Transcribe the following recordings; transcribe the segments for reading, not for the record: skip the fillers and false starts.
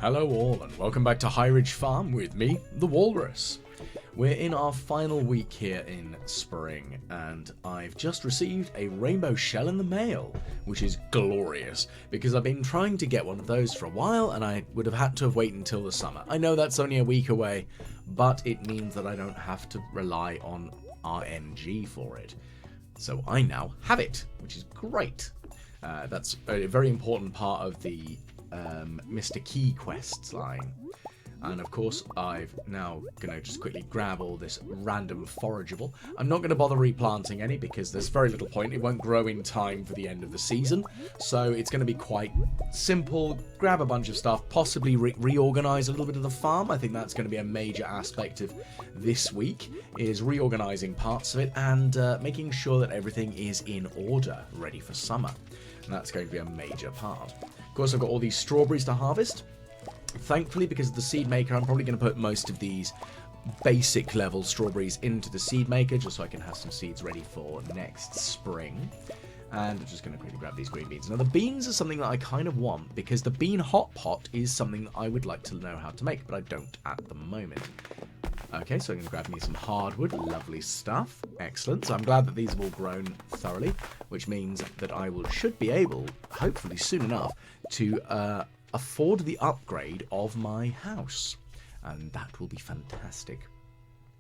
Hello all and welcome back to High Ridge Farm with me, the Walrus. We're in our final week here in spring and I've just received a rainbow shell in the mail, which is glorious because I've been trying to get one of those for a while and I would have had to have waited until the summer. I know that's only a week away, but it means that I don't have to rely on RNG for it. So I now have it, which is great. That's a very important part of the Mr. Key quests line. And of course, I've now going to just quickly grab all this random forageable. I'm not going to bother replanting any because there's very little point. It won't grow in time for the end of the season. So it's going to be quite simple. Grab a bunch of stuff, possibly reorganize a little bit of the farm. I think that's going to be a major aspect of this week, is reorganizing parts of it and making sure that everything is in order, ready for summer. And that's going to be a major part. Of course, I've got all these strawberries to harvest. Thankfully, because of the seed maker, I'm probably going to put most of these basic level strawberries into the seed maker just so I can have some seeds ready for next spring. And I'm just going to quickly grab these green beans. Now, the beans are something that I kind of want because the bean hot pot is something that I would like to know how to make, but I don't at the moment. Okay, so I'm going to grab me some hardwood. Lovely stuff. Excellent. So I'm glad that these have all grown thoroughly, which means that I should be able, hopefully soon enough, to afford the upgrade of my house. And that will be fantastic.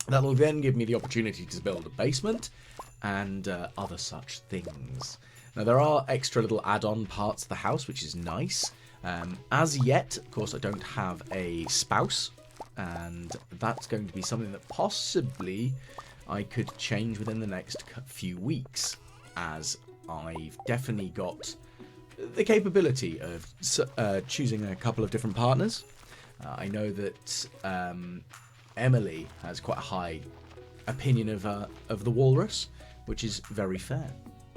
That will then give me the opportunity to build a basement and other such things. Now, there are extra little add-on parts of the house, which is nice. As yet, of course, I don't have a spouse. And that's going to be something that possibly I could change within the next few weeks, as I've definitely got the capability of choosing a couple of different partners. I know that Emily has quite a high opinion of the walrus, which is very fair.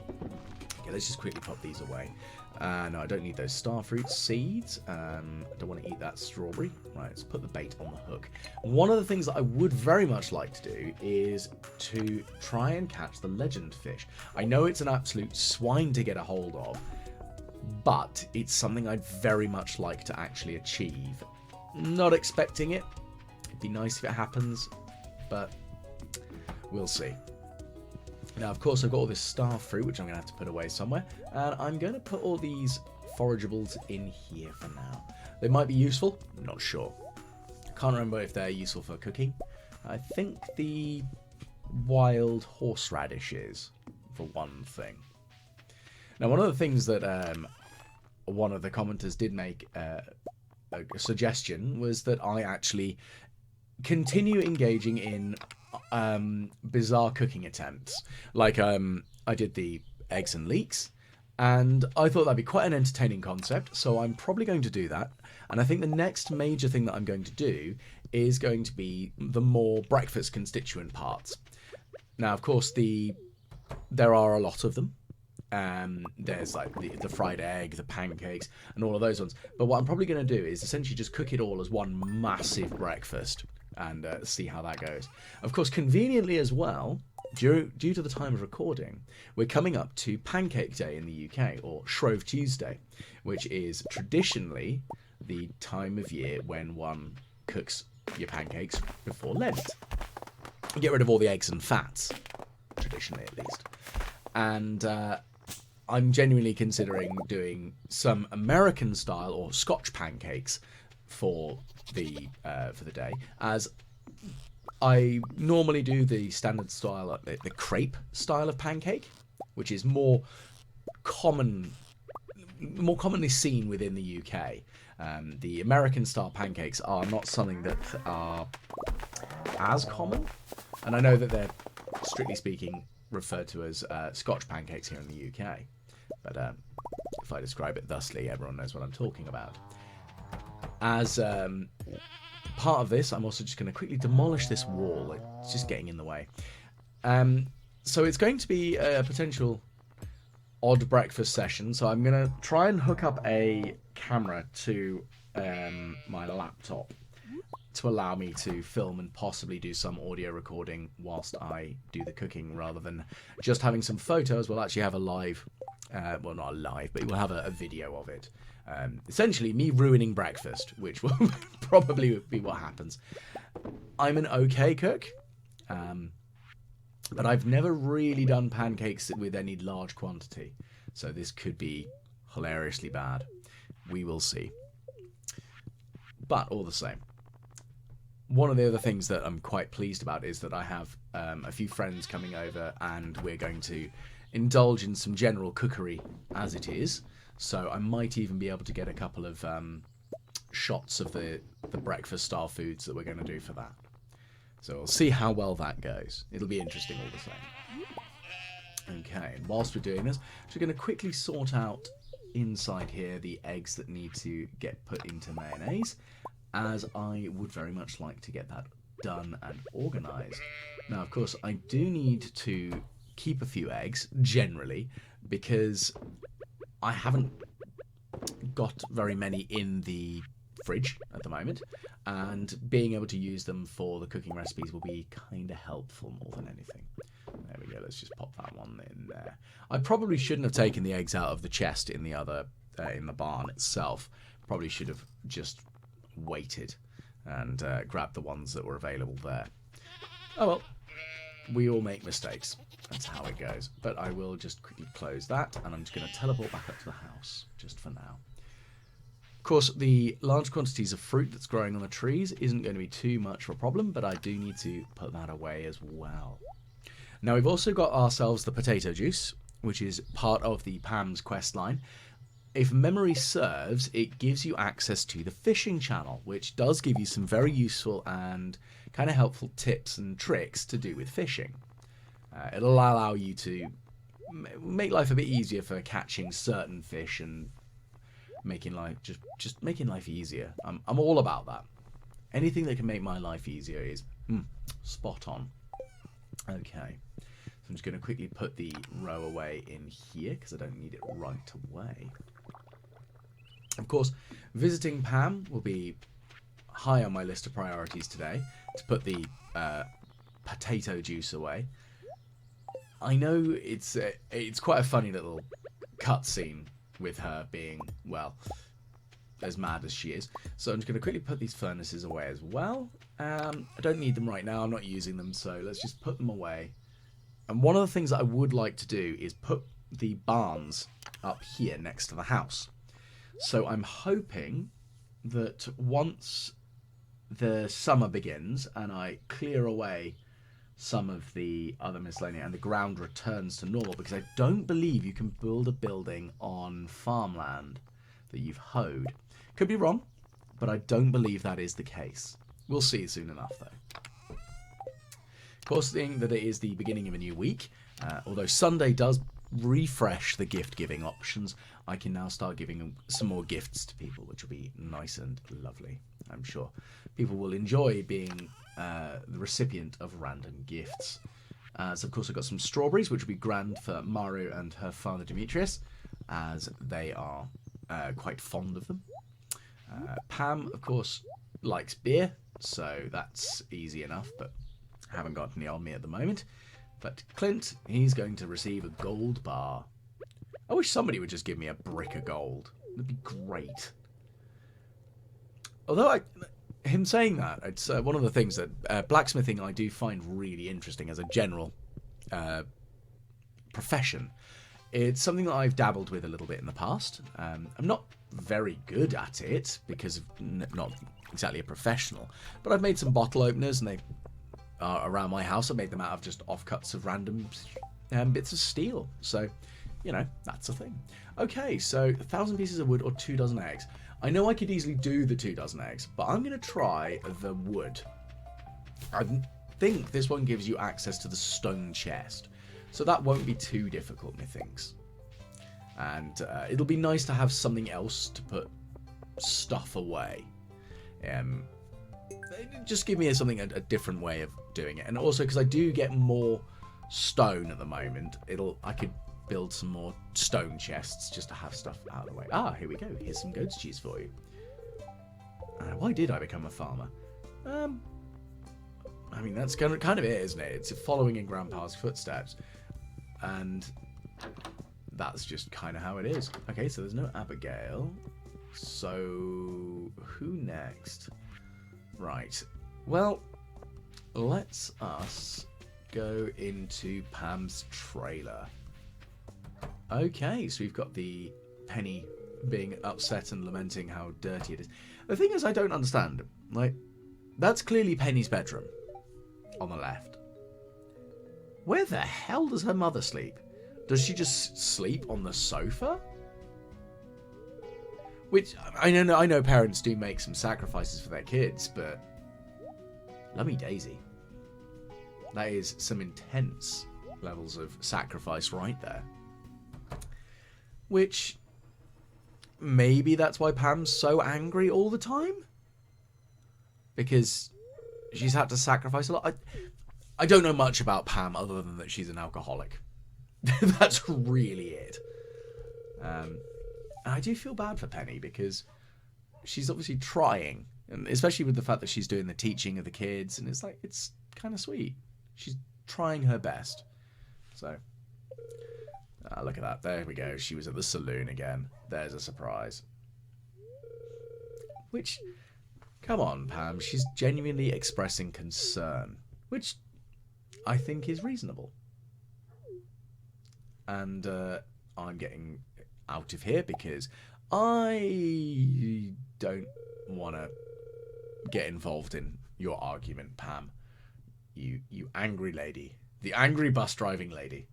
Okay, let's just quickly pop these away. No, I don't need those starfruit seeds. I don't want to eat that strawberry. Right, let's put the bait on the hook. One of the things that I would very much like to do is to try and catch the legend fish. I know it's an absolute swine to get a hold of, but it's something I'd very much like to actually achieve. Not expecting it. It'd be nice if it happens, but we'll see. Now, of course, I've got all this star fruit, which I'm going to have to put away somewhere. And I'm going to put all these forageables in here for now. They might be useful. I'm not sure. Can't remember if they're useful for cooking. I think the wild horseradish is, for one thing. Now, one of the things that one of the commenters did make a suggestion was that I actually continue engaging in bizarre cooking attempts. Like I did the eggs and leeks, and I thought that'd be quite an entertaining concept, so I'm probably going to do that. And I think the next major thing that I'm going to do is going to be the more breakfast constituent parts. Now, of course, there are a lot of them. There's like the fried egg, the pancakes, and all of those ones. But what I'm probably going to do is essentially just cook it all as one massive breakfast and see how that goes. Of course, conveniently as well, due to the time of recording, we're coming up to Pancake Day in the UK, or Shrove Tuesday, which is traditionally the time of year when one cooks your pancakes before Lent. You get rid of all the eggs and fats, traditionally at least. And I'm genuinely considering doing some American style or Scotch pancakes for the day, as I normally do the standard style, the crepe style of pancake, which is more commonly seen within the UK. The American style pancakes are not something that are as common, and I know that they're strictly speaking referred to as Scotch pancakes here in the UK, but if I describe it thusly, everyone knows what I'm talking about. As part of this, I'm also just going to quickly demolish this wall. It's just getting in the way. So it's going to be a potential odd breakfast session. So I'm going to try and hook up a camera to my laptop to allow me to film and possibly do some audio recording whilst I do the cooking, rather than just having some photos. We'll actually have a live Well, not live, but we'll have a video of it. Essentially, me ruining breakfast, which will probably be what happens. I'm an okay cook, but I've never really done pancakes with any large quantity. So this could be hilariously bad. We will see. But all the same, one of the other things that I'm quite pleased about is that I have a few friends coming over, and we're going to indulge in some general cookery as it is. So I might even be able to get a couple of shots of the breakfast style foods that we're going to do for that. So we'll see how well that goes. It'll be interesting all the same. Okay, and whilst we're doing this, we're going to quickly sort out inside here the eggs that need to get put into mayonnaise, as I would very much like to get that done and organised. Now, of course, I do need to keep a few eggs, generally, because I haven't got very many in the fridge at the moment, and being able to use them for the cooking recipes will be kind of helpful more than anything. There we go, let's just pop that one in there. I probably shouldn't have taken the eggs out of the chest in the other, in the barn itself. Probably should have just waited and grabbed the ones that were available there. Oh well, we all make mistakes. That's how it goes. But I will just quickly close that, and I'm just going to teleport back up to the house, just for now. Of course, the large quantities of fruit that's growing on the trees isn't going to be too much of a problem, but I do need to put that away as well. Now, we've also got ourselves the potato juice, which is part of the Pam's quest line. If memory serves, it gives you access to the fishing channel, which does give you some very useful and kind of helpful tips and tricks to do with fishing. It'll allow you to make life a bit easier for catching certain fish and making life just making life easier. I'm all about that. Anything that can make my life easier is spot on. Okay, so I'm just going to quickly put the row away in here because I don't need it right away. Of course, visiting Pam will be high on my list of priorities today, to put the potato juice away. I know it's quite a funny little cutscene with her being, well, as mad as she is. So I'm just going to quickly put these furnaces away as well. I don't need them right now. I'm not using them, so let's just put them away. And one of the things that I would like to do is put the barns up here next to the house. So I'm hoping that once the summer begins and I clear away some of the other miscellaneous and the ground returns to normal, because I don't believe you can build a building on farmland that you've hoed. Could be wrong, but I don't believe that is the case. We'll see soon enough, though. Of course, seeing that it is the beginning of a new week, although Sunday does refresh the gift-giving options, I can now start giving some more gifts to people, which will be nice and lovely. I'm sure people will enjoy being the recipient of random gifts. So, of course, I've got some strawberries, which will be grand for Maru and her father Demetrius, as they are quite fond of them. Pam, of course, likes beer, so that's easy enough, but I haven't got any on me at the moment. But Clint, he's going to receive a gold bar. I wish somebody would just give me a brick of gold. That'd be great. Although him saying that, it's one of the things that blacksmithing I do find really interesting as a general profession. It's something that I've dabbled with a little bit in the past. I'm not very good at it because I'm not exactly a professional, but I've made some bottle openers, and they are around my house. I made them out of just offcuts of random bits of steel. So, you know, that's a thing. Okay, so 1,000 pieces of wood or 2 dozen eggs. I know I could easily do the 2 dozen eggs, but I'm going to try the wood. I think this one gives you access to the stone chest, so that won't be too difficult, methinks. And it'll be nice to have something else to put stuff away. Just give me something, a different way of doing it. And also, because I do get more stone at the moment, I could build some more stone chests just to have stuff out of the way. Ah, here we go. Here's some goat's cheese for you. Why did I become a farmer? I mean, that's kind of it, isn't it? It's following in Grandpa's footsteps. And that's just kind of how it is. Okay, so there's no Abigail. So, who next? Right. Well, let's us go into Pam's trailer. Okay, so we've got the Penny being upset and lamenting how dirty it is. The thing is, I don't understand. Like, that's clearly Penny's bedroom on the left. Where the hell does her mother sleep? Does she just sleep on the sofa? Which, I know parents do make some sacrifices for their kids, but lummy daisy. That is some intense levels of sacrifice right there. Which, maybe that's why Pam's so angry all the time? Because she's had to sacrifice a lot. I don't know much about Pam other than that she's an alcoholic. That's really it. And I do feel bad for Penny because she's obviously trying, and especially with the fact that she's doing the teaching of the kids, and it's kind of sweet. She's trying her best. So, look at that. There we go. She was at the saloon again. There's a surprise. Which, come on, Pam. She's genuinely expressing concern, which I think is reasonable. And I'm getting out of here because I don't want to get involved in your argument, Pam. You angry lady. The angry bus driving lady.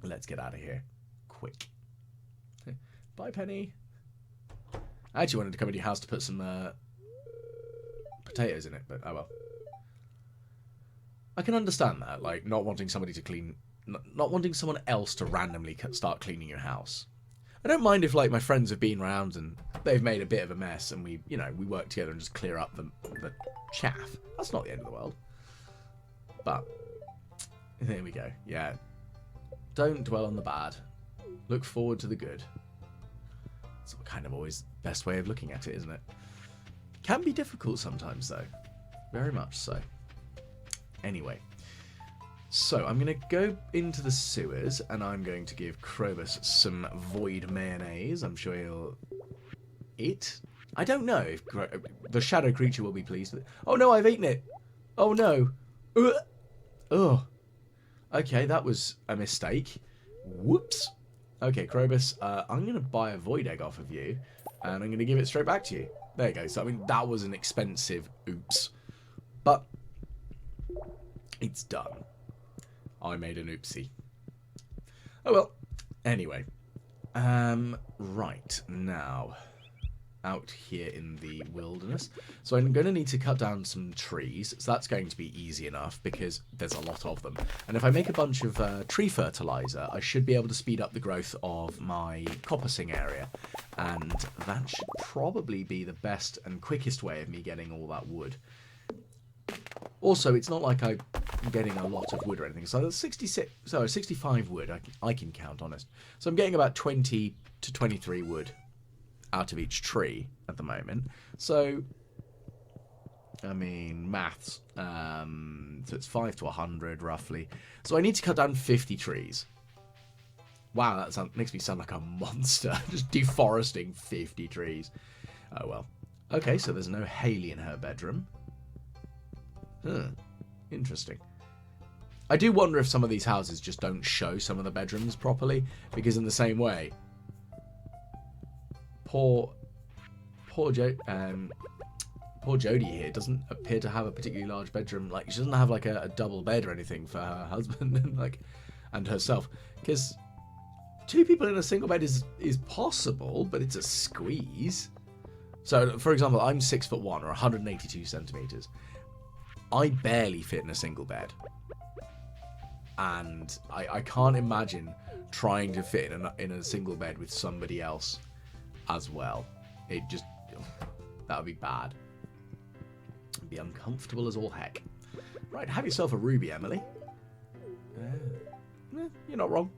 Let's get out of here. Quick. Bye, Penny. I actually wanted to come into your house to put some potatoes in it, but oh well. I can understand that, like, not wanting somebody to clean... Not wanting someone else to randomly start cleaning your house. I don't mind if, like, my friends have been around and they've made a bit of a mess and we work together and just clear up the chaff. That's not the end of the world. But, there we go. Yeah. Don't dwell on the bad. Look forward to the good. It's kind of always the best way of looking at it, isn't it? Can be difficult sometimes, though. Very much so. Anyway. So, I'm going to go into the sewers, and I'm going to give Krobus some void mayonnaise. I'm sure he'll eat. I don't know if the shadow creature will be pleased with it. Oh no, I've eaten it! Oh no! Oh. Okay, that was a mistake. Whoops. Okay, Krobus, I'm going to buy a void egg off of you, and I'm going to give it straight back to you. There you go. So, I mean, that was an expensive oops. But it's done. I made an oopsie. Oh well. Anyway. Right. Now. Out here in the wilderness. So I'm going to need to cut down some trees. So that's going to be easy enough because there's a lot of them. And if I make a bunch of tree fertilizer, I should be able to speed up the growth of my coppicing area. And that should probably be the best and quickest way of me getting all that wood. Also, it's not like I'm getting a lot of wood or anything. So that's 65 wood I can count, honest. So I'm getting about 20 to 23 wood out of each tree at the moment. So, I mean, maths. So it's 5 to 100 roughly. So I need to cut down 50 trees. Wow, that makes me sound like a monster. Just deforesting 50 trees. Oh well. Okay, so there's no Haley in her bedroom. Huh. Interesting. I do wonder if some of these houses just don't show some of the bedrooms properly, because in the same way, poor Jodie here doesn't appear to have a particularly large bedroom. Like, she doesn't have like a double bed or anything for her husband and herself, because 2 people in a single bed is possible, but it's a squeeze. So, for example, I'm 6'1" or 182 centimeters. I barely fit in a single bed. And I can't imagine trying to fit in a single bed with somebody else as well. That would be bad. It'd be uncomfortable as all heck. Right, have yourself a ruby, Emily. You're not wrong.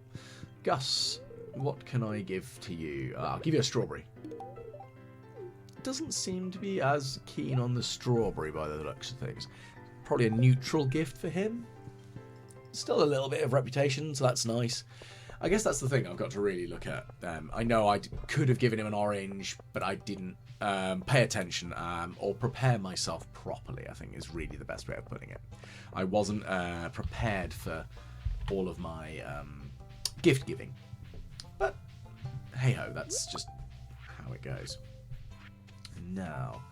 Gus, what can I give to you? I'll give you a strawberry. Doesn't seem to be as keen on the strawberry by the looks of things. Probably a neutral gift for him. Still a little bit of reputation, so that's nice. I guess that's the thing I've got to really look at. I know I could have given him an orange, but I didn't pay attention or prepare myself properly, I think is really the best way of putting it. I wasn't prepared for all of my gift giving. But hey-ho, that's just how it goes. Now,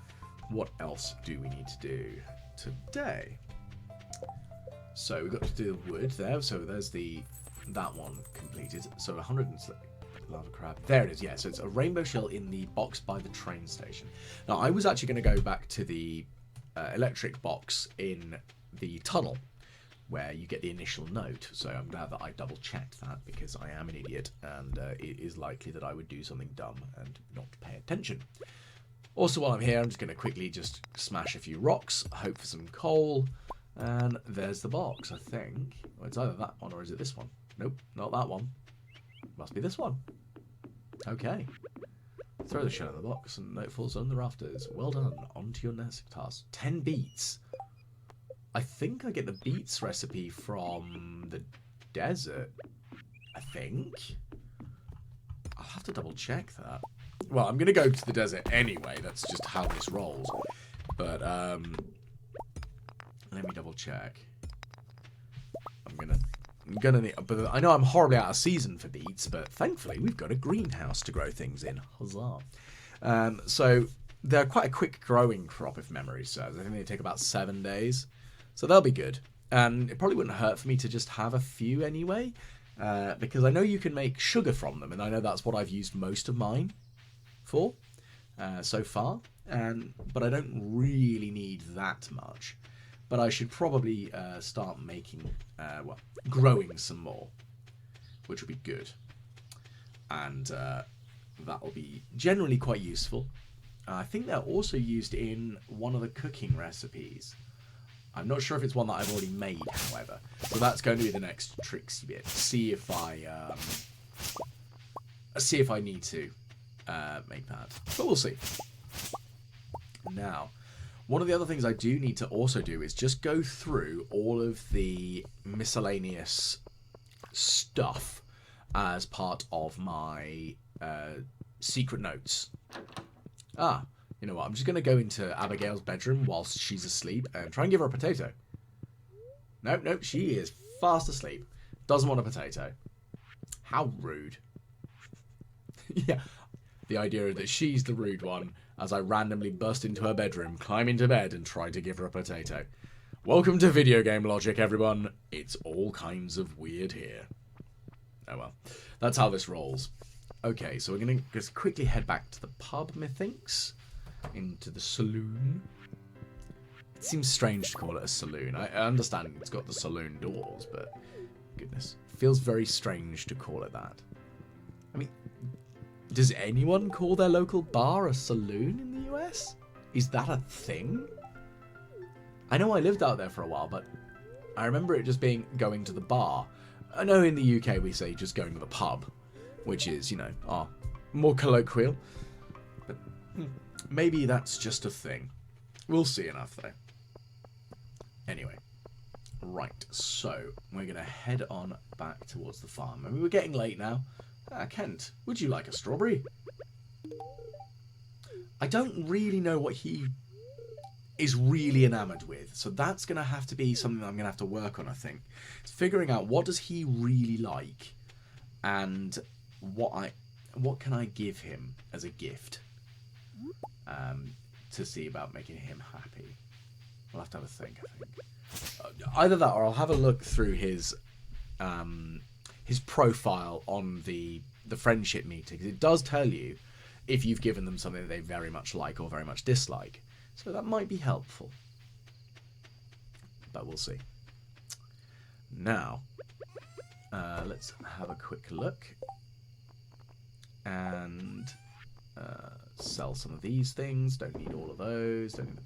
what else do we need to do today? So we've got to do the wood there. So there's that one completed. So 100 lava crab. There it is. Yeah. So it's a rainbow shell in the box by the train station. Now I was actually going to go back to the electric box in the tunnel where you get the initial note. So I'm glad that I double checked that because I am an idiot and it is likely that I would do something dumb and not pay attention. Also, while I'm here, I'm just going to quickly just smash a few rocks, hope for some coal. And there's the box, I think. Well, it's either that one or is it this one? Nope, not that one. Must be this one. Okay. Throw the shell in the box and it falls on the rafters. Well done. On to your next task. 10 beets. I think I get the beets recipe from the desert. I think. I'll have to double check that. Well, I'm going to go to the desert anyway. That's just how this rolls. But, let me double check. I'm gonna need, but I know I'm horribly out of season for beets, but thankfully we've got a greenhouse to grow things in. Huzzah! So they're quite a quick growing crop, if memory serves. I think they take about 7 days, so they'll be good. And it probably wouldn't hurt for me to just have a few anyway, because I know you can make sugar from them, and I know that's what I've used most of mine for so far. But I don't really need that much. But I should probably start making, growing some more, which will be good. And that will be generally quite useful. I think they're also used in one of the cooking recipes. I'm not sure if it's one that I've already made, however. So that's going to be the next tricksy bit. See if I need to make that. But we'll see. Now, one of the other things I do need to also do is just go through all of the miscellaneous stuff as part of my secret notes. You know what? I'm just going to go into Abigail's bedroom whilst she's asleep and try and give her a potato. Nope, she is fast asleep. Doesn't want a potato. How rude. Yeah, the idea that she's the rude one as I randomly burst into her bedroom, climb into bed, and try to give her a potato. Welcome to video game logic, everyone. It's all kinds of weird here. Oh well, that's how this rolls. Okay, so we're going to just quickly head back to the pub, methinks. Into the saloon. It seems strange to call it a saloon. I understand it's got the saloon doors, but goodness. It feels very strange to call it that. I mean, does anyone call their local bar a saloon in the US? Is that a thing? I know I lived out there for a while, but I remember it just being going to the bar. I know in the UK we say just going to the pub, which is, you know, more colloquial. But maybe that's just a thing. We'll see enough, though. Anyway. Right, so we're going to head on back towards the farm. I mean, we're getting late now. Kent, would you like a strawberry? I don't really know what he is really enamoured with, so that's going to have to be something that I'm going to have to work on, I think. It's figuring out what does he really like and what can I give him as a gift to see about making him happy. We'll have to have a think, I think. Either that or I'll have a look through his profile on the friendship meetings. It does tell you if you've given them something that they very much like or very much dislike. So that might be helpful. But we'll see. Now, let's have a quick look. And sell some of these things. Don't need all of those. Don't need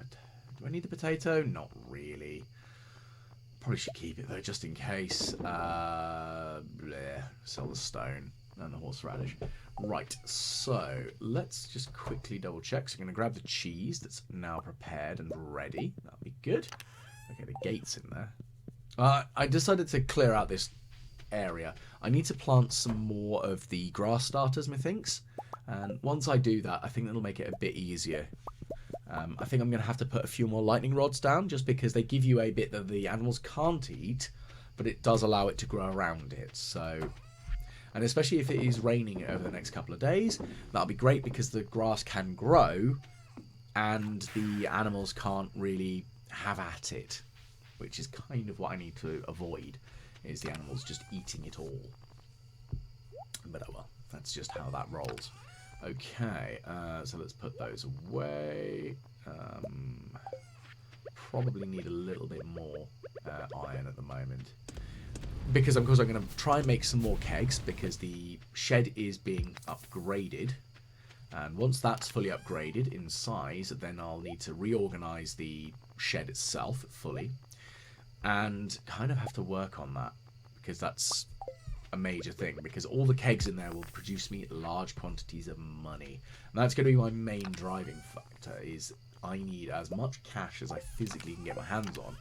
do I need the potato? Not really. Probably should keep it though, just in case. Sell the stone and the horseradish. Right, so let's just quickly double check. So I'm going to grab the cheese that's now prepared and ready. That'll be good. Okay, the gate's in there. I decided to clear out this area, I need to plant some more of the grass starters, methinks. And once I do that, I think that'll make it a bit easier. I think I'm going to have to put a few more lightning rods down, just because they give you a bit that the animals can't eat, but it does allow it to grow around it. So, and especially if it is raining over the next couple of days, that'll be great because the grass can grow and the animals can't really have at it, which is kind of what I need to avoid, is the animals just eating it all. But oh well, that's just how that rolls. Okay, so let's put those away. Probably need a little bit more iron at the moment. Because, of course, I'm going to try and make some more kegs, because the shed is being upgraded. And once that's fully upgraded in size, then I'll need to reorganize the shed itself fully. And kind of have to work on that, because that's a major thing, because all the kegs in there will produce me large quantities of money. And that's going to be my main driving factor, is I need as much cash as I physically can get my hands on,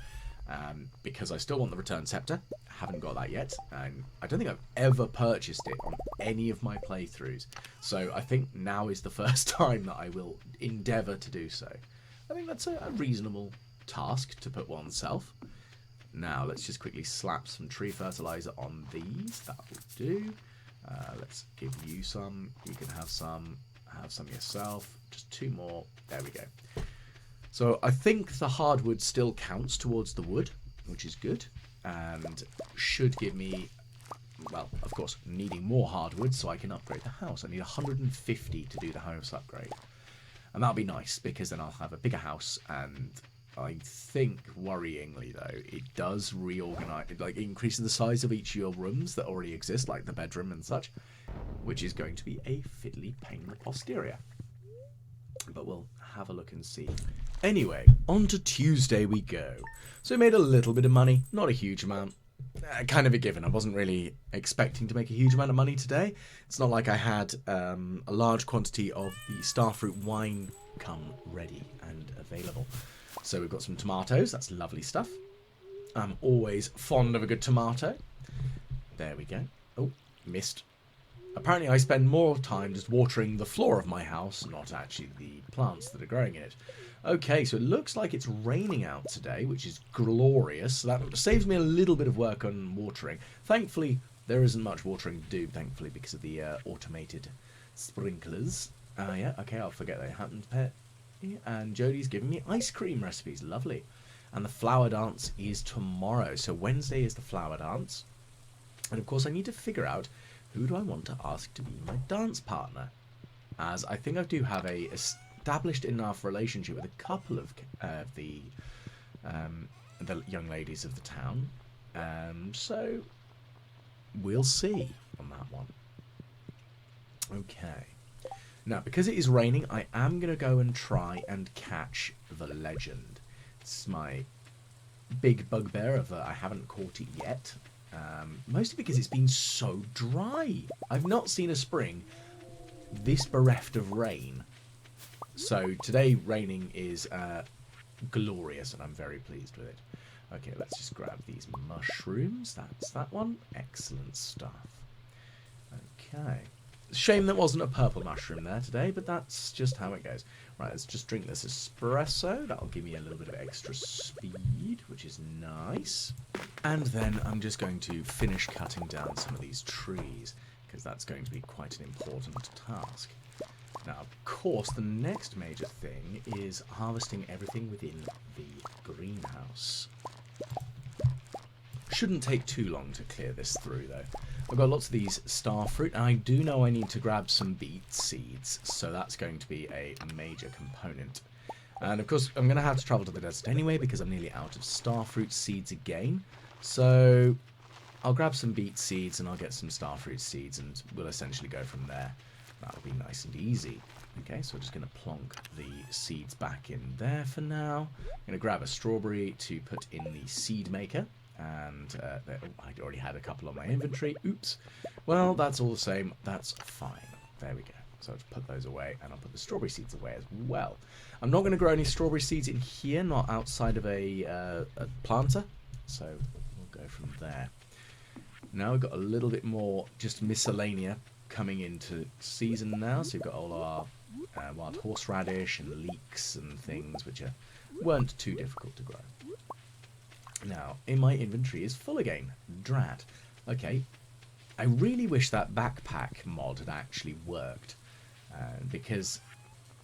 because I still want the return scepter. Haven't got that yet, and I don't think I've ever purchased it on any of my playthroughs, so I think now is the first time that I will endeavour to do so. I think that's a reasonable task to put oneself. Now, let's just quickly slap some tree fertilizer on these. That will do. Let's give you some. You can have some yourself. Just 2 more. There we go. So I think the hardwood still counts towards the wood, which is good. And should give me, well, of course, needing more hardwood so I can upgrade the house. I need 150 to do the house upgrade. And that'll be nice, because then I'll have a bigger house, and I think, worryingly though, it does reorganize, like increasing the size of each of your rooms that already exist, like the bedroom and such, which is going to be a fiddly pain in the posterior. But we'll have a look and see. Anyway, on to Tuesday we go. So we made a little bit of money, not a huge amount. Kind of a given. I wasn't really expecting to make a huge amount of money today. It's not like I had a large quantity of the starfruit wine come ready and available. So we've got some tomatoes. That's lovely stuff. I'm always fond of a good tomato. There we go. Oh, missed. Apparently I spend more time just watering the floor of my house, not actually the plants that are growing in it. Okay, so it looks like it's raining out today, which is glorious. So that saves me a little bit of work on watering. Thankfully, there isn't much watering to do, thankfully, because of the automated sprinklers. Yeah, okay, I'll forget that happened, pet. And Jodie's giving me ice cream recipes. Lovely. And the flower dance is tomorrow. So Wednesday is the flower dance. And of course I need to figure out who do I want to ask to be my dance partner. As I think I do have a established enough relationship with a couple of the young ladies of the town. So we'll see on that one. Okay. Now, because it is raining, I am going to go and try and catch the legend. It's my big bugbear of I haven't caught it yet. Mostly because it's been so dry. I've not seen a spring this bereft of rain. So today raining is glorious, and I'm very pleased with it. Okay, let's just grab these mushrooms. That's that one. Excellent stuff. Okay. Shame there wasn't a purple mushroom there today, but that's just how it goes. Right, let's just drink this espresso. That'll give me a little bit of extra speed, which is nice. And then I'm just going to finish cutting down some of these trees, because that's going to be quite an important task. Now, of course, the next major thing is harvesting everything within the greenhouse. Shouldn't take too long to clear this through, though. I've got lots of these starfruit, and I do know I need to grab some beet seeds, so that's going to be a major component. And of course, I'm going to have to travel to the desert anyway, because I'm nearly out of starfruit seeds again. So I'll grab some beet seeds, and I'll get some starfruit seeds, and we'll essentially go from there. That'll be nice and easy. Okay, so we're just going to plonk the seeds back in there for now. I'm going to grab a strawberry to put in the seed maker. And I already had a couple on my inventory. Oops. Well, that's all the same. That's fine. There we go. So I'll just put those away, and I'll put the strawberry seeds away as well. I'm not going to grow any strawberry seeds in here, not outside of a planter. So we'll go from there. Now we've got a little bit more just miscellanea coming into season now. So we've got all our wild horseradish and leeks and things which weren't too difficult to grow. Now, in my inventory is full again. Drat. Okay. I really wish that backpack mod had actually worked. Because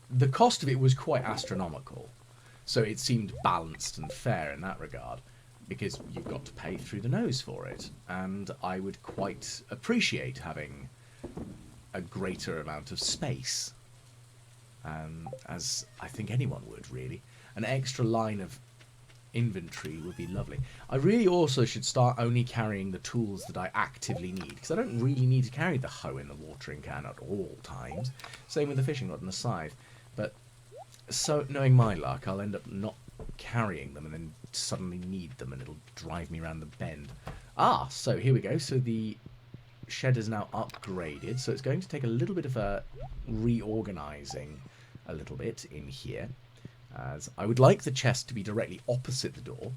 the cost of it was quite astronomical. So it seemed balanced and fair in that regard. Because you've got to pay through the nose for it. And I would quite appreciate having a greater amount of space. As I think anyone would, really. An extra line of inventory would be lovely. I really also should start only carrying the tools that I actively need, because I don't really need to carry the hoe and the watering can at all times. Same with the fishing rod and the scythe. But so knowing my luck, I'll end up not carrying them and then suddenly need them, and it'll drive me around the bend. Ah, so here we go. So the shed is now upgraded, so it's going to take a little bit of a reorganizing a little bit in here. As I would like the chest to be directly opposite the door.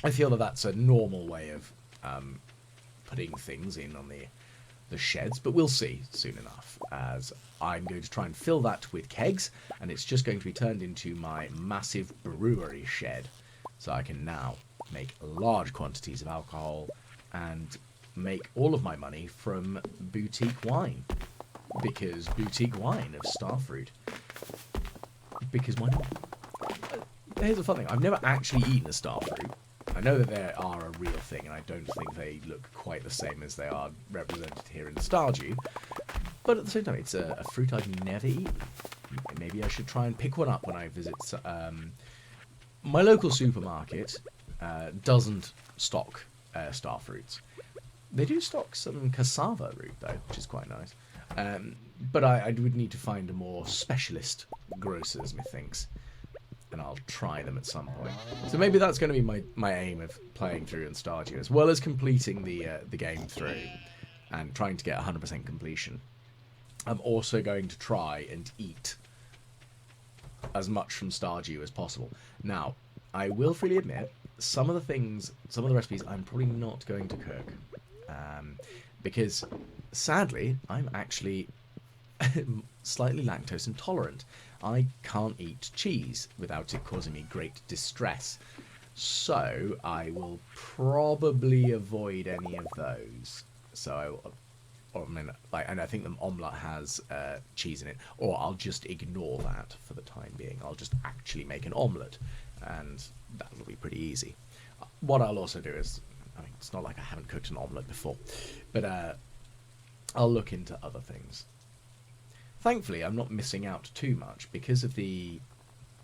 I feel that that's a normal way of putting things in on the sheds, but we'll see soon enough, as I'm going to try and fill that with kegs, and it's just going to be turned into my massive brewery shed, so I can now make large quantities of alcohol and make all of my money from boutique wine, because boutique wine of starfruit. Because why not? Here's the fun thing. I've never actually eaten a starfruit. I know that they are a real thing, and I don't think they look quite the same as they are represented here in Stardew. But at the same time, it's a fruit I've never eaten. Maybe I should try and pick one up when I visit. My local supermarket doesn't stock starfruits. They do stock some cassava root, though, which is quite nice. But I would need to find a more specialist grocers, methinks, and I'll try them at some point. So maybe that's going to be my aim of playing through in Stardew, as well as completing the game through and trying to get 100% completion. I'm also going to try and eat as much from Stardew as possible. Now, I will freely admit, some of the recipes I'm probably not going to cook. Because, sadly, I'm actually slightly lactose intolerant. I can't eat cheese without it causing me great distress. So, I will probably avoid any of those. So, and I think the omelette has cheese in it, or I'll just ignore that for the time being. I'll just actually make an omelette, and that'll be pretty easy. What I'll also do is, I mean, it's not like I haven't cooked an omelette before, but I'll look into other things. Thankfully, I'm not missing out too much because of the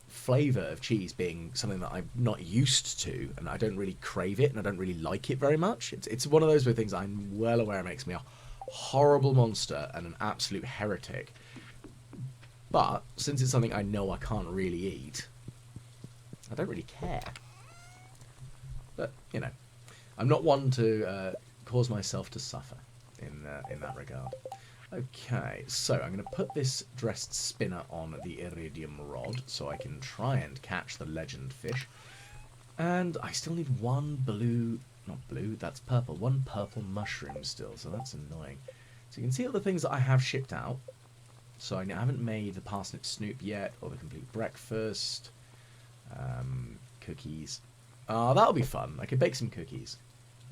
flavour of cheese being something that I'm not used to, and I don't really crave it, and I don't really like it very much. It's one of those things I'm well aware makes me a horrible monster and an absolute heretic. But since it's something I know I can't really eat, I don't really care. But, you know, I'm not one to cause myself to suffer in that regard. Okay, so I'm going to put this dressed spinner on the iridium rod so I can try and catch the legend fish. And I still need one that's purple, one purple mushroom still, so that's annoying. So you can see all the things that I have shipped out. So I haven't made the parsnip snoop yet, or the complete breakfast. Cookies. That'll be fun. I could bake some cookies.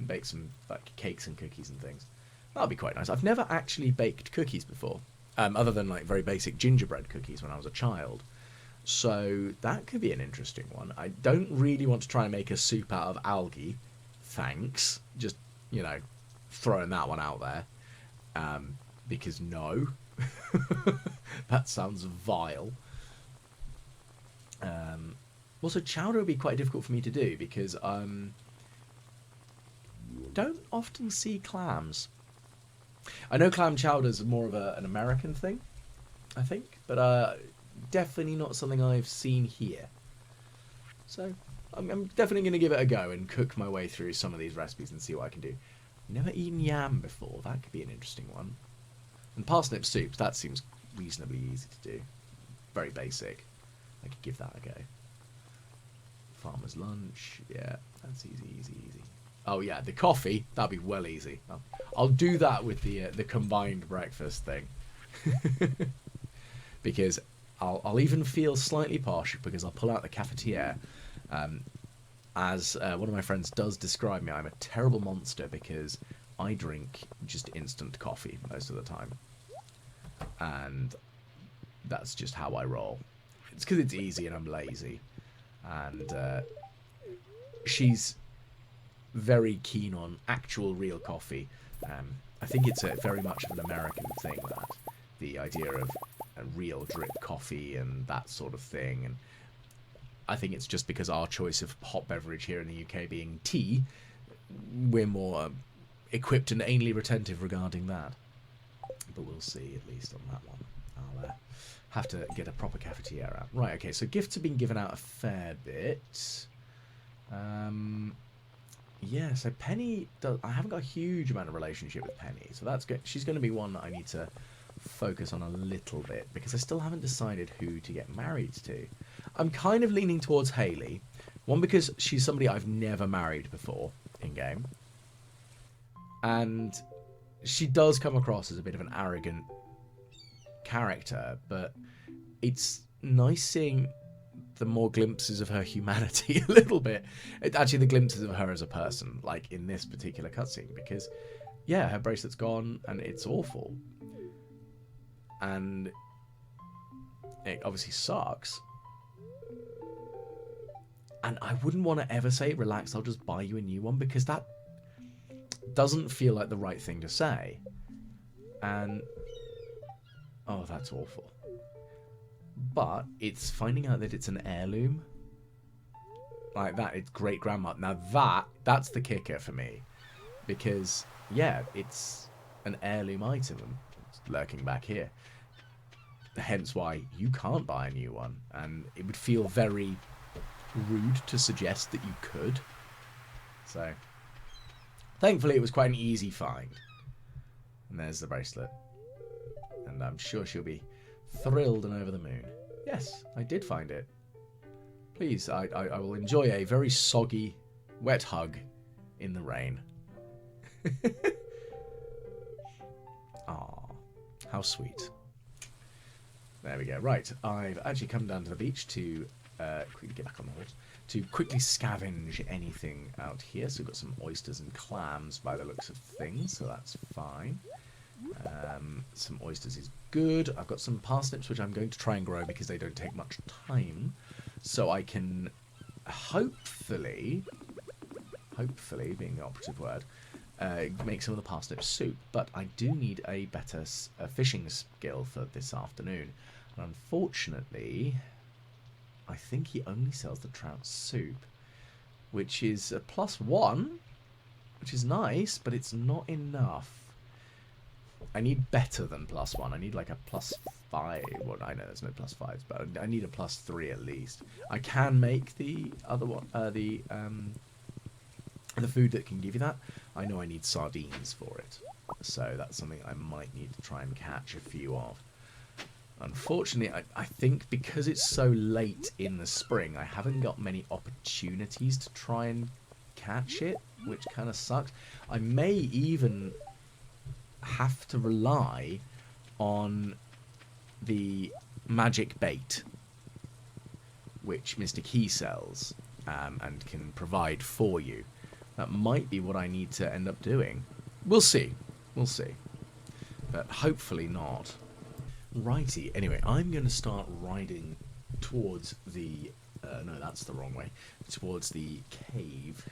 Bake some like cakes and cookies and things. That'll be quite nice. I've never actually baked cookies before, other than like very basic gingerbread cookies when I was a child. So that could be an interesting one. I don't really want to try and make a soup out of algae. Thanks. Just, you know, throwing that one out there. Because no. That sounds vile. Also, chowder would be quite difficult for me to do because don't often see clams. I know clam chowder is more of an American thing, I think, but definitely not something I've seen here. So I'm definitely going to give it a go and cook my way through some of these recipes and see what I can do. Never eaten yam before. That could be an interesting one. And parsnip soup, that seems reasonably easy to do. Very basic. I could give that a go. Farmer's lunch. Yeah, that's easy. Oh yeah, the coffee, that'd be well easy. I'll do that with the combined breakfast thing. Because I'll even feel slightly posh because I'll pull out the cafetiere. As one of my friends does describe me, I'm a terrible monster because I drink just instant coffee most of the time. And that's just how I roll. It's because it's easy and I'm lazy. And she's very keen on actual real coffee. I think it's very much of an American thing, that the idea of a real drip coffee and that sort of thing. And I think it's just because our choice of hot beverage here in the UK being tea, we're more equipped and anally retentive regarding that. But we'll see, at least on that one. I'll have to get a proper cafetiere out. Right, okay, so gifts have been given out a fair bit. Yeah, so Penny does. I haven't got a huge amount of relationship with Penny, so that's good. She's going to be one that I need to focus on a little bit because I still haven't decided who to get married to. I'm kind of leaning towards Hayley. One, because she's somebody I've never married before in game, and she does come across as a bit of an arrogant character, but it's nice seeing the more glimpses of her humanity a little bit. Actually, the glimpses of her as a person, like in this particular cutscene, because, yeah, her bracelet's gone and it's awful. And it obviously sucks. And I wouldn't want to ever say, relax, I'll just buy you a new one, because that doesn't feel like the right thing to say. And, oh, that's awful. But it's finding out that it's an heirloom. Like that, it's great grandma. Now that's the kicker for me. Because, yeah, it's an heirloom item. It's lurking back here. Hence why you can't buy a new one. And it would feel very rude to suggest that you could. So, thankfully it was quite an easy find. And there's the bracelet. And I'm sure she'll be thrilled and over the moon. Yes, I did find it. Please, I will enjoy a very soggy, wet hug in the rain. Aw, how sweet. There we go. Right, I've actually come down to the beach to quickly get back on the horse, to quickly scavenge anything out here. So we've got some oysters and clams by the looks of things, so that's fine. Some oysters is good. I've got some parsnips which I'm going to try and grow because they don't take much time, so I can hopefully being the operative word, make some of the parsnip soup. But I do need a better fishing skill for this afternoon, and unfortunately I think he only sells the trout soup, which is a +1, which is nice, but it's not enough. I need better than +1. I need like a +5. Well, I know there's no +5s, but I need a +3 at least. I can make the other one, the food that can give you that. I know I need sardines for it, so that's something I might need to try and catch a few of. Unfortunately, I think because it's so late in the spring, I haven't got many opportunities to try and catch it, which kind of sucks. I may even have to rely on the magic bait, which Mr. Key sells and can provide for you. That might be what I need to end up doing. We'll see. We'll see. But hopefully not. Righty. Anyway, I'm going to start riding towards the... no, that's the wrong way. Towards the cave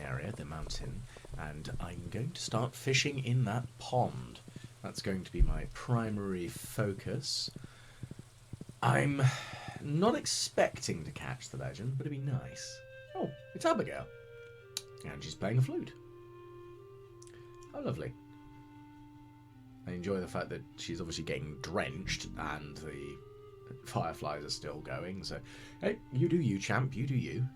area, the mountain, and I'm going to start fishing in that pond. That's going to be my primary focus. I'm not expecting to catch the legend, but it'd be nice. Oh, it's Abigail. And she's playing a flute. How lovely. I enjoy the fact that she's obviously getting drenched and the fireflies are still going, so hey, you do you, champ, you do you.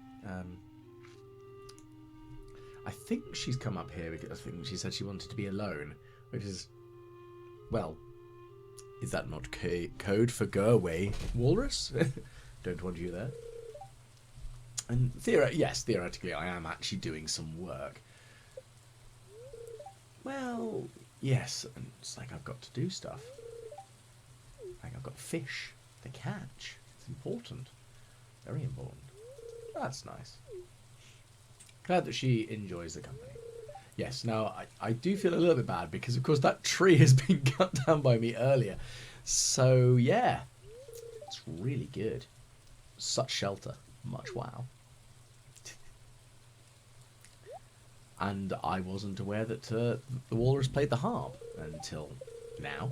I think she's come up here because I think she said she wanted to be alone, which is, well, is that not code for go away, walrus? Don't want you there. And yes, theoretically I am actually doing some work. Well, yes, and it's like I've got to do stuff. Like I've got fish to catch. It's important. Very important. That's nice. Glad that she enjoys the company. Yes, now I do feel a little bit bad because, of course, that tree has been cut down by me earlier. So, yeah, it's really good. Such shelter. Much wow. And I wasn't aware that the walrus played the harp until now.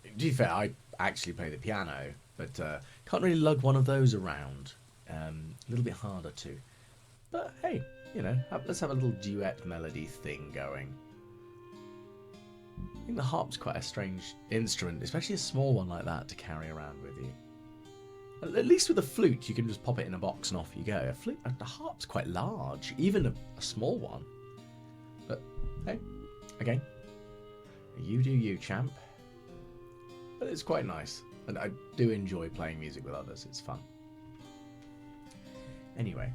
To be fair, I actually play the piano, but can't really lug one of those around. A little bit harder to. But hey, you know, let's have a little duet melody thing going. I think the harp's quite a strange instrument, especially a small one like that to carry around with you. At least with a flute, you can just pop it in a box and off you go. The harp's quite large, even a small one. But hey, again, you do you, champ. But it's quite nice, and I do enjoy playing music with others. It's fun. Anyway,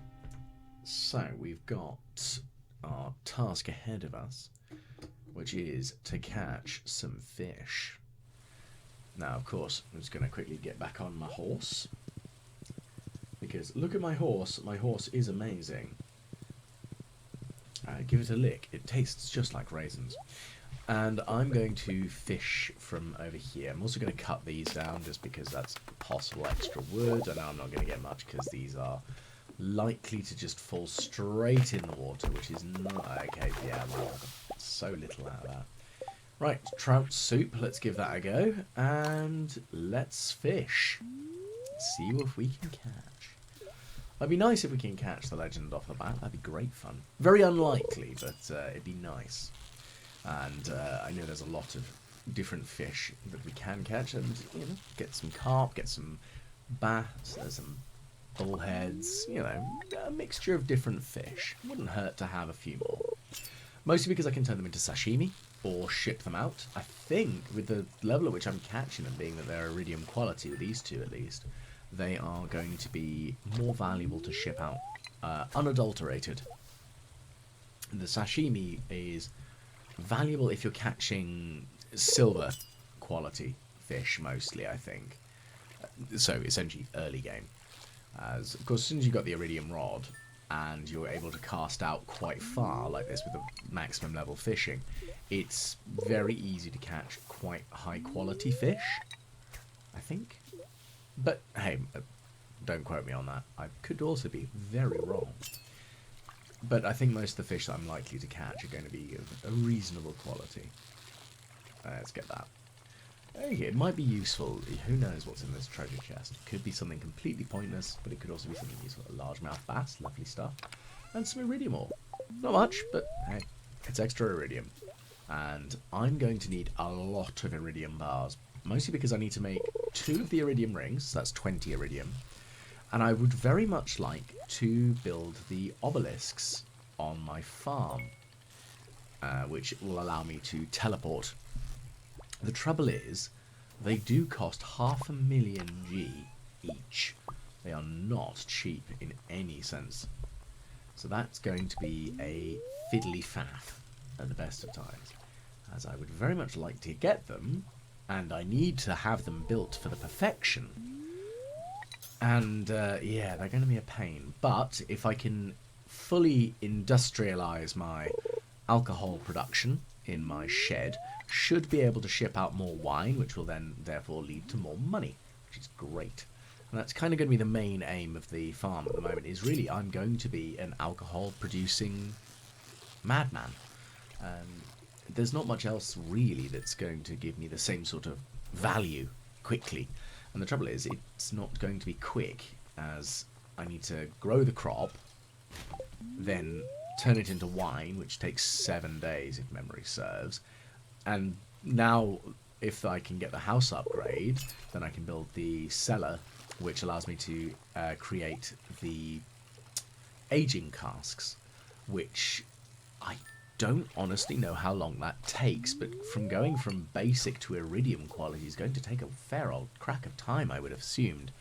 so we've got our task ahead of us, which is to catch some fish. Now, of course, I'm just going to quickly get back on my horse. Because look at my horse. My horse is amazing. Give it a lick. It tastes just like raisins. And I'm going to fish from over here. I'm also going to cut these down just because that's possible extra wood. I know I'm not going to get much because these are likely to just fall straight in the water, which is not... Okay, yeah, well, so little out of that. Right, trout soup, let's give that a go, and let's fish. See if we can catch. It'd be nice if we can catch the legend off the bat, that'd be great fun. Very unlikely, but it'd be nice. And I know there's a lot of different fish that we can catch, and, you know, get some carp, get some bass, there's some bullheads, you know, a mixture of different fish. Wouldn't hurt to have a few more. Mostly because I can turn them into sashimi, or ship them out. I think with the level at which I'm catching them, being that they're iridium quality, with these two at least, they are going to be more valuable to ship out unadulterated. The sashimi is valuable if you're catching silver quality fish mostly, I think. So essentially early game. As of course, as soon as you've got the iridium rod and you're able to cast out quite far like this with the maximum level fishing, it's very easy to catch quite high quality fish, I think. But hey, don't quote me on that. I could also be very wrong. But I think most of the fish that I'm likely to catch are going to be of a reasonable quality. Let's get that. Okay, it might be useful. Who knows what's in this treasure chest? It could be something completely pointless, but it could also be something useful. A largemouth bass, lovely stuff. And some iridium ore. Not much, but hey, it's extra iridium. And I'm going to need a lot of iridium bars. Mostly because I need to make 2 of the iridium rings, so that's 20 iridium. And I would very much like to build the obelisks on my farm, which will allow me to teleport. The trouble is, they do cost 500,000 G each. They are not cheap in any sense. So that's going to be a fiddly faff at the best of times. As I would very much like to get them, and I need to have them built for the perfection. And yeah, they're going to be a pain. But if I can fully industrialize my alcohol production in my shed, should be able to ship out more wine, which will then therefore lead to more money, which is great. And that's kind of going to be the main aim of the farm at the moment, is really I'm going to be an alcohol producing madman. There's not much else really that's going to give me the same sort of value quickly. And the trouble is, it's not going to be quick, as I need to grow the crop, then turn it into wine, which takes 7 days if memory serves. And now, if I can get the house upgrade, then I can build the cellar, which allows me to create the aging casks, which I don't honestly know how long that takes, but from going from basic to iridium quality is going to take a fair old crack of time, I would have assumed.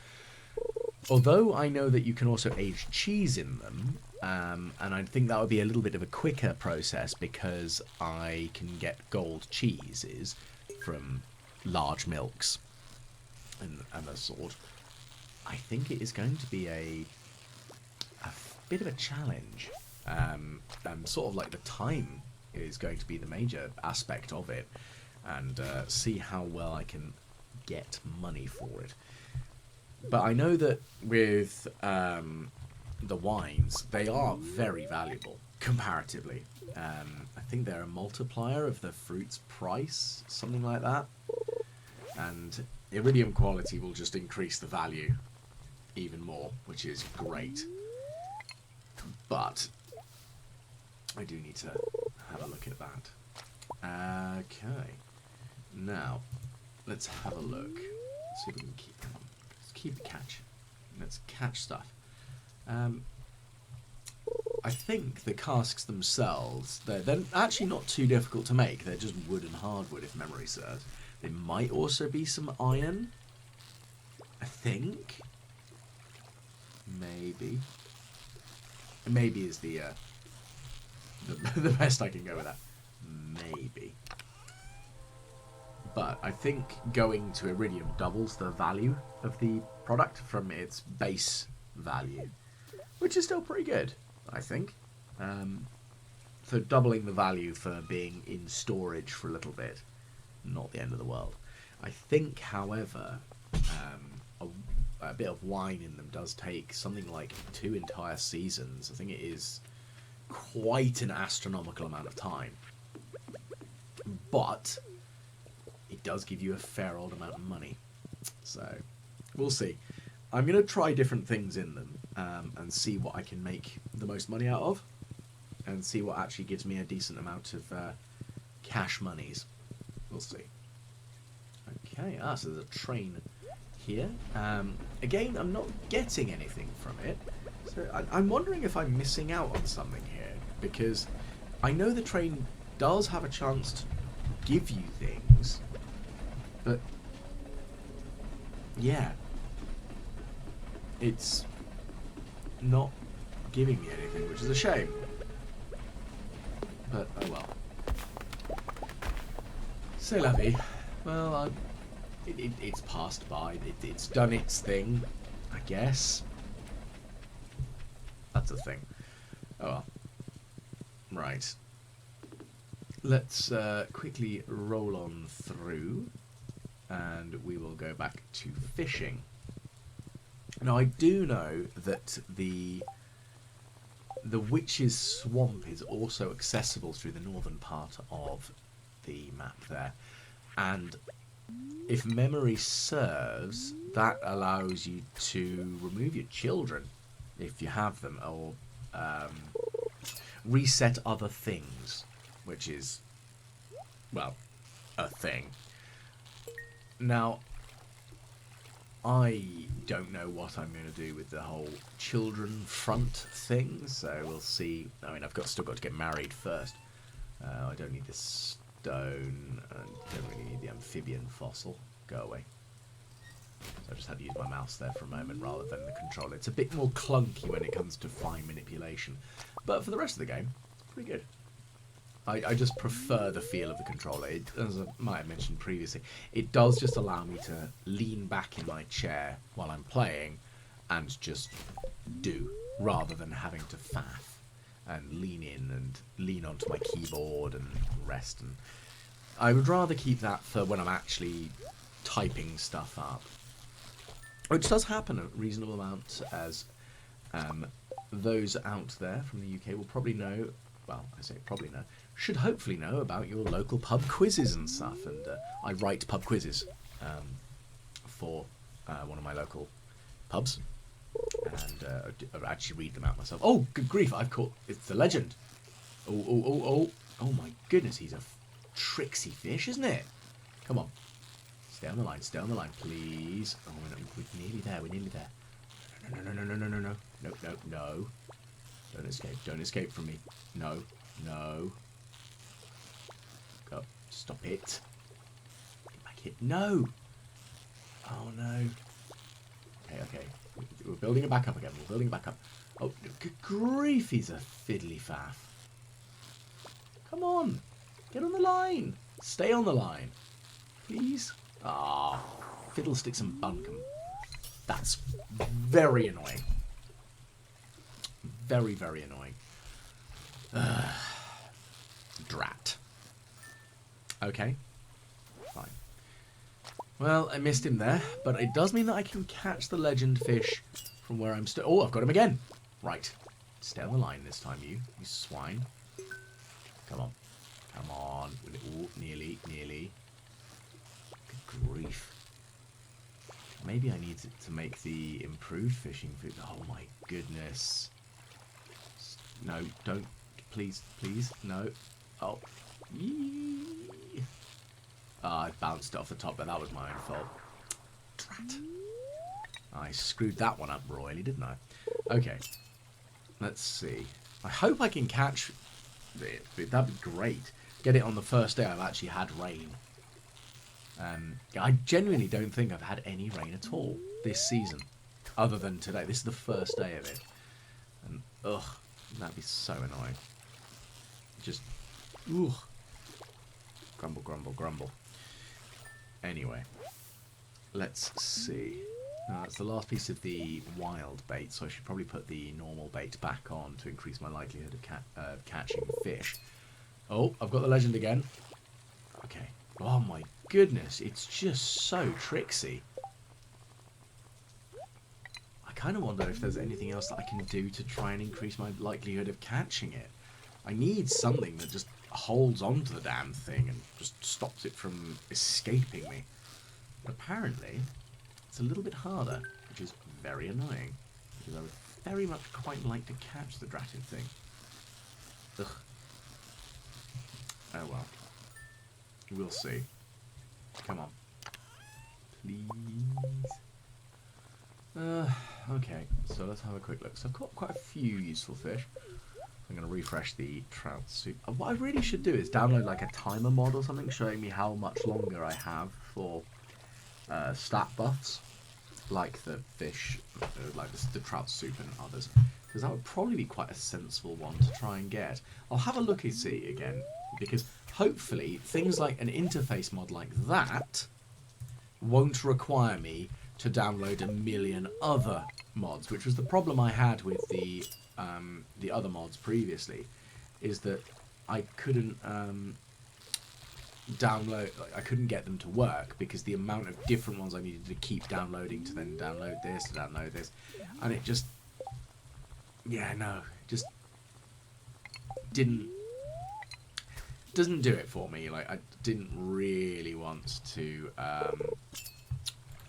Although I know that you can also age cheese in them, And I think that would be a little bit of a quicker process because I can get gold cheeses from large milks and a sort. I think it is going to be a bit of a challenge. Sort of like the time is going to be the major aspect of it, and see how well I can get money for it. But I know that with the wines, they are very valuable comparatively. I think they're a multiplier of the fruit's price, something like that. And iridium quality will just increase the value even more, which is great. But I do need to have a look at that. Okay. Now, let's have a look. Let's see if we can keep catch. Let's catch stuff. I think the casks themselves, they're actually not too difficult to make. They're just wood and hardwood, if memory serves. There might also be some iron. I think. Maybe. Maybe is the best I can go with that. Maybe. But I think going to iridium doubles the value of the product from its base value, which is still pretty good, I think. So doubling the value for being in storage for a little bit, not the end of the world. I think, however, a bit of wine in them does take something like 2 entire seasons. I think it is quite an astronomical amount of time. But it does give you a fair old amount of money. So, we'll see. I'm going to try different things in them and see what I can make the most money out of. And see what actually gives me a decent amount of cash monies. We'll see. Okay, so there's a train here. Again, I'm not getting anything from it. So I'm wondering if I'm missing out on something here. Because I know the train does have a chance to give you things. But, yeah. It's not giving me anything, which is a shame. But, oh well. C'est la vie. Well, it's passed by. It's done its thing, I guess. That's a thing. Oh well. Right. Let's quickly roll on through, and we will go back to fishing. Now, I do know that the Witch's Swamp is also accessible through the northern part of the map there. And if memory serves, that allows you to remove your children, if you have them, or reset other things, which is, well, a thing. Now, I don't know what I'm going to do with the whole children front thing, so we'll see. I mean, still got to get married first. I don't need this stone. I don't really need the amphibian fossil. Go away. So I just had to use my mouse there for a moment rather than the controller. It's a bit more clunky when it comes to fine manipulation. But for the rest of the game, it's pretty good. I just prefer the feel of the controller. As I might have mentioned previously, it does just allow me to lean back in my chair while I'm playing and just do, rather than having to faff and lean in and lean onto my keyboard and rest. And I would rather keep that for when I'm actually typing stuff up, which does happen a reasonable amount, as those out there from the UK will probably know. Well, I say probably know. Should hopefully know about your local pub quizzes and stuff. And I write pub quizzes for one of my local pubs, and I actually read them out myself. Oh, good grief! I've caught. It's the legend. Oh my goodness! He's a tricksy fish, isn't it? Come on, stay on the line. Stay on the line, please. Oh, we're nearly there. We're nearly there. No. Don't escape. Don't escape from me. No. Go. Stop it. Get back here. No. Oh, no. Okay. We're building it back up again. Oh, good grief, he's a fiddly faff. Come on, get on the line. Stay on the line, please. Ah, fiddlesticks and bunkum. That's very annoying. Very, very annoying. Drat. Okay, fine. Well, I missed him there, but it does mean that I can catch the legend fish from where I'm still. Oh, I've got him again. Right. Stay on the line this time, you swine. Come on. Come on. Oh, nearly, nearly. Good grief. Maybe I need to make the improved fishing food. Oh my goodness. No, don't. Please, please. No. Oh. Yee. I bounced it off the top, but that was my own fault. Drat. I screwed that one up royally, didn't I? Okay. Let's see. I hope I can catch it. That'd be great. Get it on the first day I've actually had rain. I genuinely don't think I've had any rain at all this season. Other than today. This is the first day of it. And, ugh. That'd be so annoying. Just, ugh. Grumble, grumble, grumble. Anyway. Let's see. That's the last piece of the wild bait, so I should probably put the normal bait back on to increase my likelihood of catching fish. Oh, I've got the legend again. Okay. Oh my goodness, it's just so tricksy. I kind of wonder if there's anything else that I can do to try and increase my likelihood of catching it. I need something that just holds on to the damn thing and just stops it from escaping me. But apparently, it's a little bit harder, which is very annoying, because I would very much quite like to catch the dratted thing. Ugh. Oh well. We'll see. Come on. Please. Okay, so let's have a quick look. So I've got quite a few useful fish. I'm going to refresh the trout soup. What I really should do is download like a timer mod or something showing me how much longer I have for stat buffs, like the fish, like the trout soup and others, because that would probably be quite a sensible one to try and get. I'll have a look and see again, because hopefully things like an interface mod like that won't require me to download a million other mods, which was the problem I had with the other mods previously, is that I couldn't download, I couldn't get them to work because the amount of different ones I needed to keep downloading to then download this, and it just, yeah, no, just doesn't do it for me. Like, I didn't really want to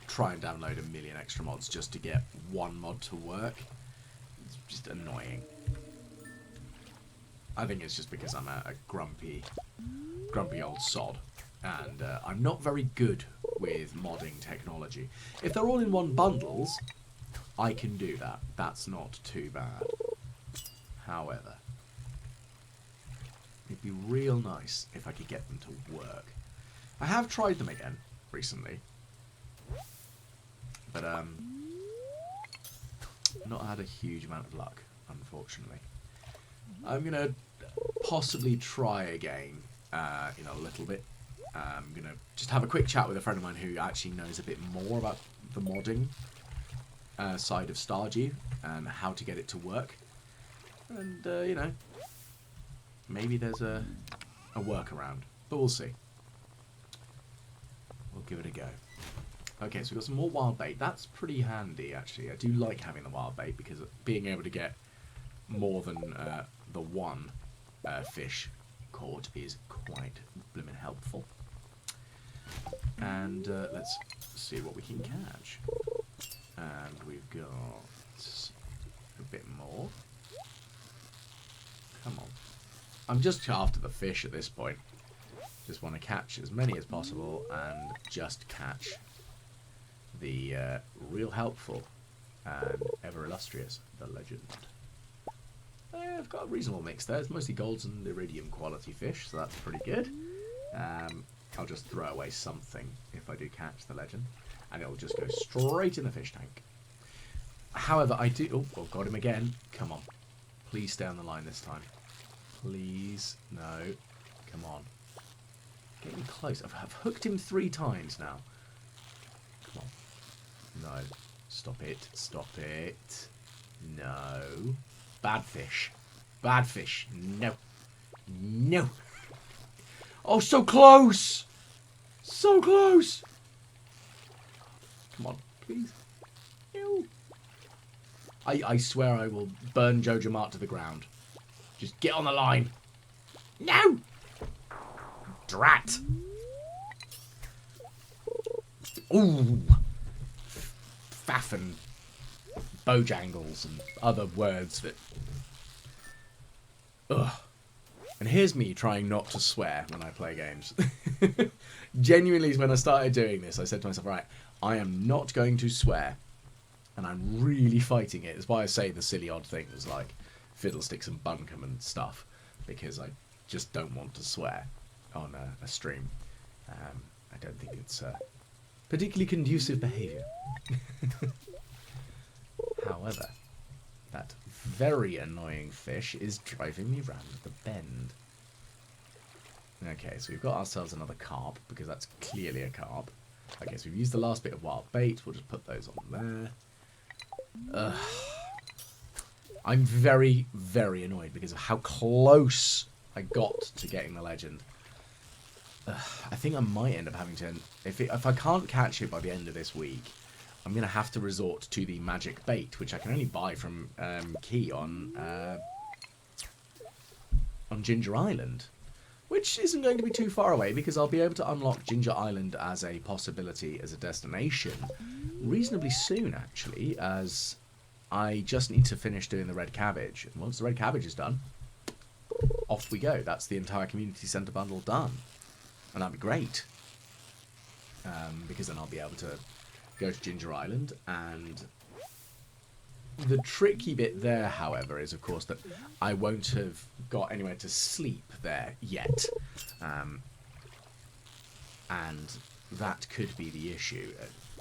try and download a million extra mods just to get one mod to work. It's just annoying. I think it's just because I'm a grumpy old sod, and I'm not very good with modding technology. If they're all in one bundles, I can do that. That's not too bad. However, it'd be real nice if I could get them to work. I have tried them again recently, but not had a huge amount of luck, unfortunately. I'm gonna possibly try again in a little bit. I'm gonna just have a quick chat with a friend of mine who actually knows a bit more about the modding side of Stardew and how to get it to work. And you know, maybe there's a workaround, but we'll see. We'll give it a go. Okay, so we've got some more wild bait. That's pretty handy, actually. I do like having the wild bait because being able to get more than the one fish caught is quite blimmin' helpful. And let's see what we can catch. And we've got a bit more. Come on. I'm just after the fish at this point. Just want to catch as many as possible and just catch the real helpful and ever illustrious, the legend. I've got a reasonable mix there. It's mostly golds and iridium quality fish, so that's pretty good. I'll just throw away something if I do catch the legend, and it'll just go straight in the fish tank. However, I do... Oh, got him again. Come on. Please stay on the line this time. Please. No. Come on. Getting close. I've hooked him 3 times now. Come on. No. Stop it. Stop it. No. Bad fish. Bad fish. No. No. Oh, so close! So close! Come on, please. No. I swear I will burn Jojo Mart to the ground. Just get on the line. No! Drat! Ooh! Faff and bojangles and other words that... Ugh. And here's me trying not to swear when I play games. Genuinely, when I started doing this, I said to myself, right, I am not going to swear. And I'm really fighting it. It's why I say the silly odd things like fiddlesticks and bunkum and stuff. Because I just don't want to swear on a stream. I don't think it's particularly conducive behaviour. However, that very annoying fish is driving me round the bend. Okay, so we've got ourselves another carp, because that's clearly a carp. Okay, so we've used the last bit of wild bait. We'll just put those on there. I'm very, very annoyed because of how close I got to getting the legend. I think I might end up having to... If I can't catch it by the end of this week, I'm going to have to resort to the magic bait, which I can only buy from Key on Ginger Island. Which isn't going to be too far away, because I'll be able to unlock Ginger Island as a possibility, as a destination, reasonably soon, actually, as I just need to finish doing the red cabbage. And once the red cabbage is done, off we go. That's the entire community centre bundle done. And that'd be great. Because then I'll be able to go to Ginger Island, and the tricky bit there, however, is of course that I won't have got anywhere to sleep there yet, and that could be the issue.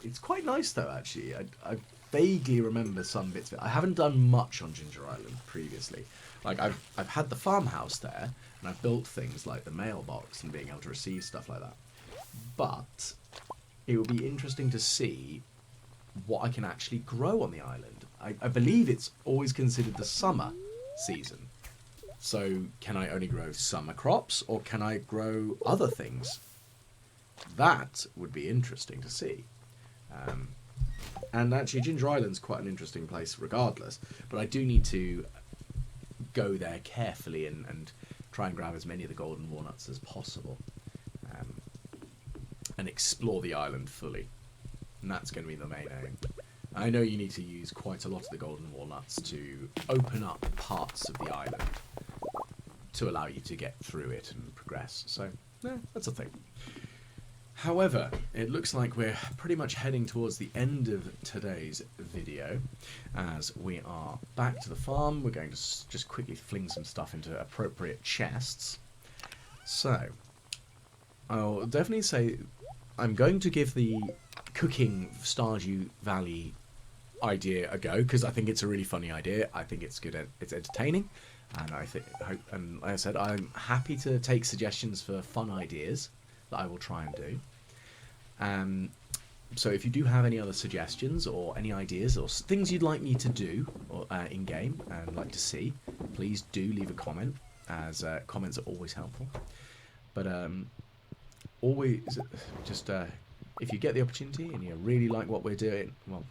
It's quite nice though, actually. I vaguely remember some bits of it. I haven't done much on Ginger Island previously. Like I've had the farmhouse there, and I've built things like the mailbox and being able to receive stuff like that. But it will be interesting to see what I can actually grow on the island. I believe it's always considered the summer season. So can I only grow summer crops, or can I grow other things? That would be interesting to see. And actually Ginger Island's quite an interesting place regardless, but I do need to go there carefully and try and grab as many of the golden walnuts as possible. And explore the island fully. And that's going to be the main aim. I know you need to use quite a lot of the golden walnuts to open up parts of the island to allow you to get through it and progress. So, yeah, that's a thing. However, it looks like we're pretty much heading towards the end of today's video, as we are back to the farm. We're going to just quickly fling some stuff into appropriate chests. So, I'll definitely say I'm going to give the cooking Stardew Valley idea a go, because I think it's a really funny idea. I think it's good, it's entertaining, and and like I said, I'm happy to take suggestions for fun ideas that I will try and do. So if you do have any other suggestions or any ideas or things you'd like me to do or in game and like to see, please do leave a comment, as comments are always helpful. But always just if you get the opportunity and you really like what we're doing, well,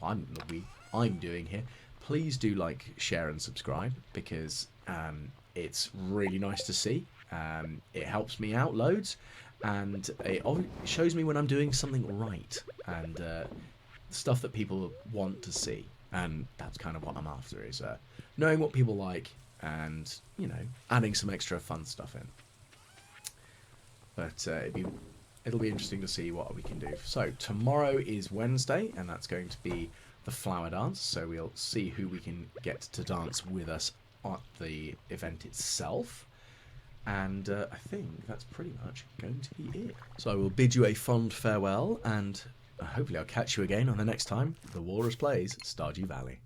I'm doing here, please do like, share and subscribe, because it's really nice to see. It helps me out loads, and it shows me when I'm doing something right, and stuff that people want to see. And that's kind of what I'm after, is knowing what people like and, you know, adding some extra fun stuff in. But it'll be interesting to see what we can do. So tomorrow is Wednesday, and that's going to be the flower dance. So we'll see who we can get to dance with us at the event itself. And I think that's pretty much going to be it. So I will bid you a fond farewell, and hopefully I'll catch you again on the next time The Walrus Plays Stardew Valley.